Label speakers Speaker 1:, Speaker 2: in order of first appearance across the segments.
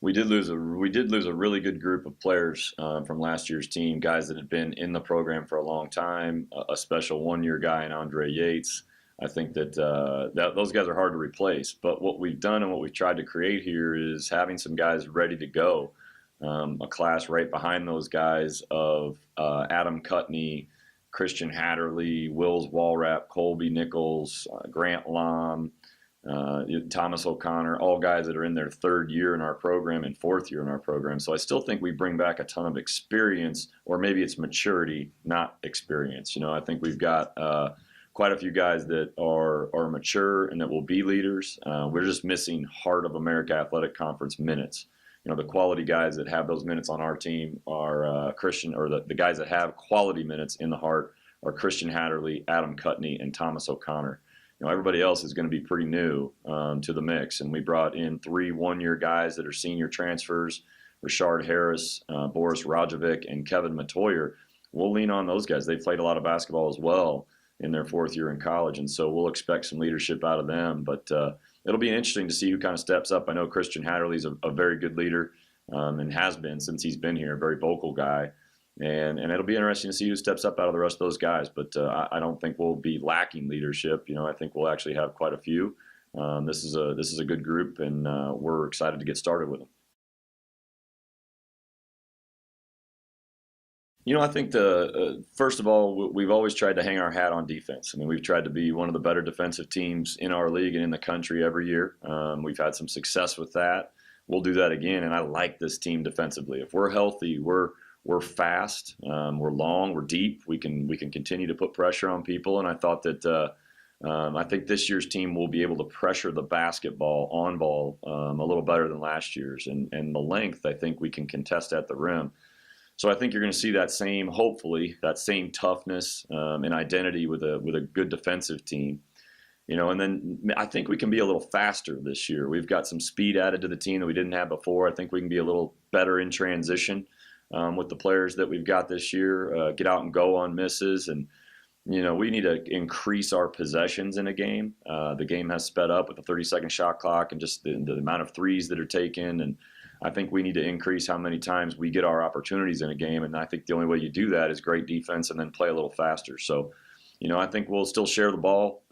Speaker 1: We did lose a really good group of players from last year's team, guys that had been in the program for a long time. A special one-year guy in Andre Yates. I think that those guys are hard to replace. But what we've done and what we've tried to create here is having some guys ready to go. A class right behind those guys of Adam Cutney, Christian Hatterley, Wills Walrap, Colby Nichols, Grant Lom, Thomas O'Connor, all guys that are in their third year in our program and fourth year in our program. So I still think we bring back a ton of experience, or maybe it's maturity, not experience. I think we've got quite a few guys that are mature and that will be leaders. We're just missing Heart of America Athletic Conference minutes. The quality guys that have those minutes on our team are Christian, or the guys that have quality minutes in the Heart are Christian Hatterley, Adam Cutney, and Thomas O'Connor. Everybody else is going to be pretty new to the mix, and we brought in 3 one-year guys that are senior transfers: Rashard Harris, Boris Rajovic, and Kevin Matoyer. We'll lean on those guys. They've played a lot of basketball as well in their fourth year in college, and so we'll expect some leadership out of them. But it'll be interesting to see who kind of steps up. I know Christian Hatterley's a very good leader and has been since he's been here, a very vocal guy. And it'll be interesting to see who steps up out of the rest of those guys. But I don't think we'll be lacking leadership. I think we'll actually have quite a few. This is a good group, and we're excited to get started with them. I think first of all, we've always tried to hang our hat on defense. I mean, we've tried to be one of the better defensive teams in our league and in the country every year. We've had some success with that. We'll do that again, and I like this team defensively. If we're healthy, we're fast, we're long, we're deep. We can continue to put pressure on people, and I thought that I think this year's team will be able to pressure the basketball on ball a little better than last year's, and the length I think we can contest at the rim. So I think you're going to see that same, hopefully, that same toughness and identity with a good defensive team. And then I think we can be a little faster this year. We've got some speed added to the team that we didn't have before. I think we can be a little better in transition with the players that we've got this year, get out and go on misses. And, we need to increase our possessions in a game. The game has sped up with the 30-second shot clock and just the amount of threes that are taken. And I think we need to increase how many times we get our opportunities in a game. And I think the only way you do that is great defense and then play a little faster. So, I think we'll still share the ball.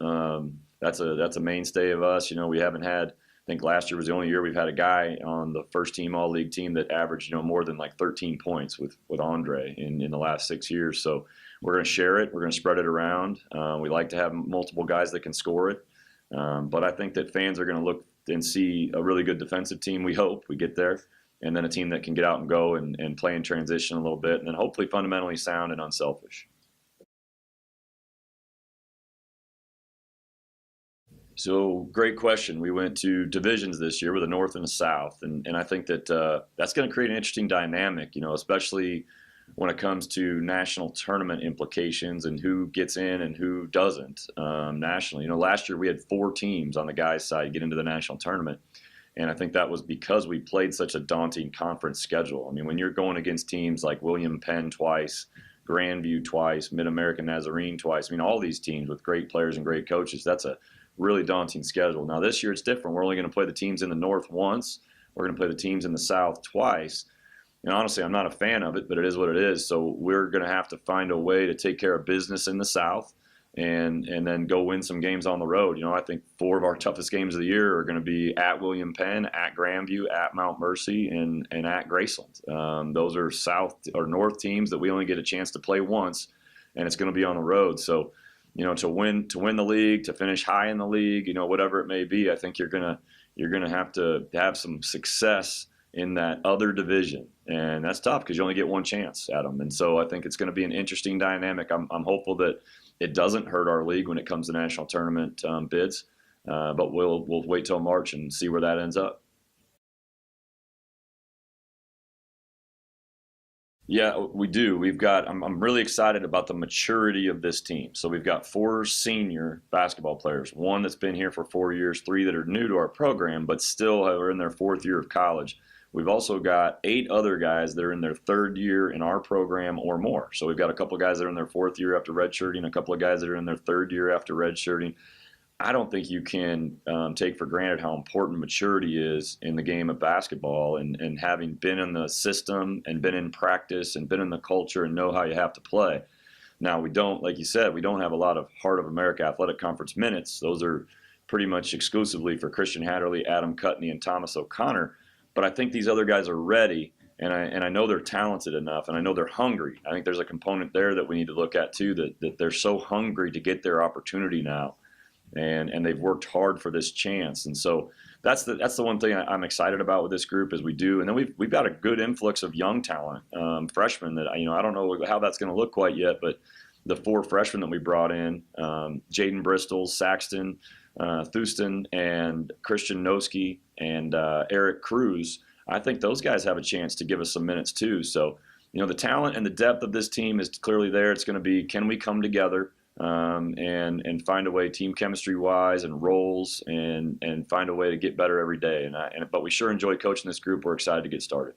Speaker 1: That's a mainstay of us. We haven't had, I think last year was the only year we've had a guy on the first team all-league team that averaged, more than like 13 points with Andre in the last 6 years. So we're going to share it. We're going to spread it around. We like to have multiple guys that can score it. But I think that fans are going to look and see a really good defensive team. We hope we get there. And then a team that can get out and go and play in transition a little bit. And then hopefully fundamentally sound and unselfish. So great question. We went to divisions this year with a North and a South, and I think that that's going to create an interesting dynamic, especially when it comes to national tournament implications and who gets in and who doesn't nationally. Last year we had 4 teams on the guys' side get into the national tournament, and I think that was because we played such a daunting conference schedule. I mean, when you're going against teams like William Penn twice, Grandview twice, Mid-American Nazarene twice, all these teams with great players and great coaches, that's a really daunting schedule. Now this year it's different. We're only going to play the teams in the North once. We're going to play the teams in the South twice. And honestly, I'm not a fan of it, but it is what it is. So we're going to have to find a way to take care of business in the South and then go win some games on the road. I think 4 of our toughest games of the year are going to be at William Penn, at Grandview, at Mount Mercy, and at Graceland. Those are South or North teams that we only get a chance to play once, and it's going to be on the road. So to win the league, to finish high in the league, whatever it may be, I think you're gonna have to have some success in that other division, and that's tough because you only get one chance at them. And so I think it's going to be an interesting dynamic. I'm hopeful that it doesn't hurt our league when it comes to national tournament bids, but we'll wait till March and see where that ends up. Yeah, we do. I'm really excited about the maturity of this team. So we've got 4 senior basketball players, 1 that's been here for 4 years, 3 that are new to our program, but still are in their 4th year of college. We've also got 8 other guys that are in their 3rd year in our program or more. So we've got a couple of guys that are in their 4th year after redshirting, a couple of guys that are in their 3rd year after redshirting. I don't think you can take for granted how important maturity is in the game of basketball, and having been in the system and been in practice and been in the culture and know how you have to play. Now, we don't, like you said, we don't have a lot of Heart of America Athletic Conference minutes. Those are pretty much exclusively for Christian Hatterley, Adam Cutney, and Thomas O'Connor. But I think these other guys are ready, and I know they're talented enough, and I know they're hungry. I think there's a component there that we need to look at too, that they're so hungry to get their opportunity now, and they've worked hard for this chance. And so that's the one thing I'm excited about with this group is we do. And then we've got a good influx of young talent, freshmen that I don't know how that's going to look quite yet, but the 4 freshmen that we brought in, Jaden Bristol, Saxton, Thuston, and Christian Noski, and Eric Cruz, I think those guys have a chance to give us some minutes too. So, the talent and the depth of this team is clearly there. It's going to be, can we come together and find a way, team chemistry wise and roles, and find a way to get better every day. But we sure enjoy coaching this group. We're excited to get started.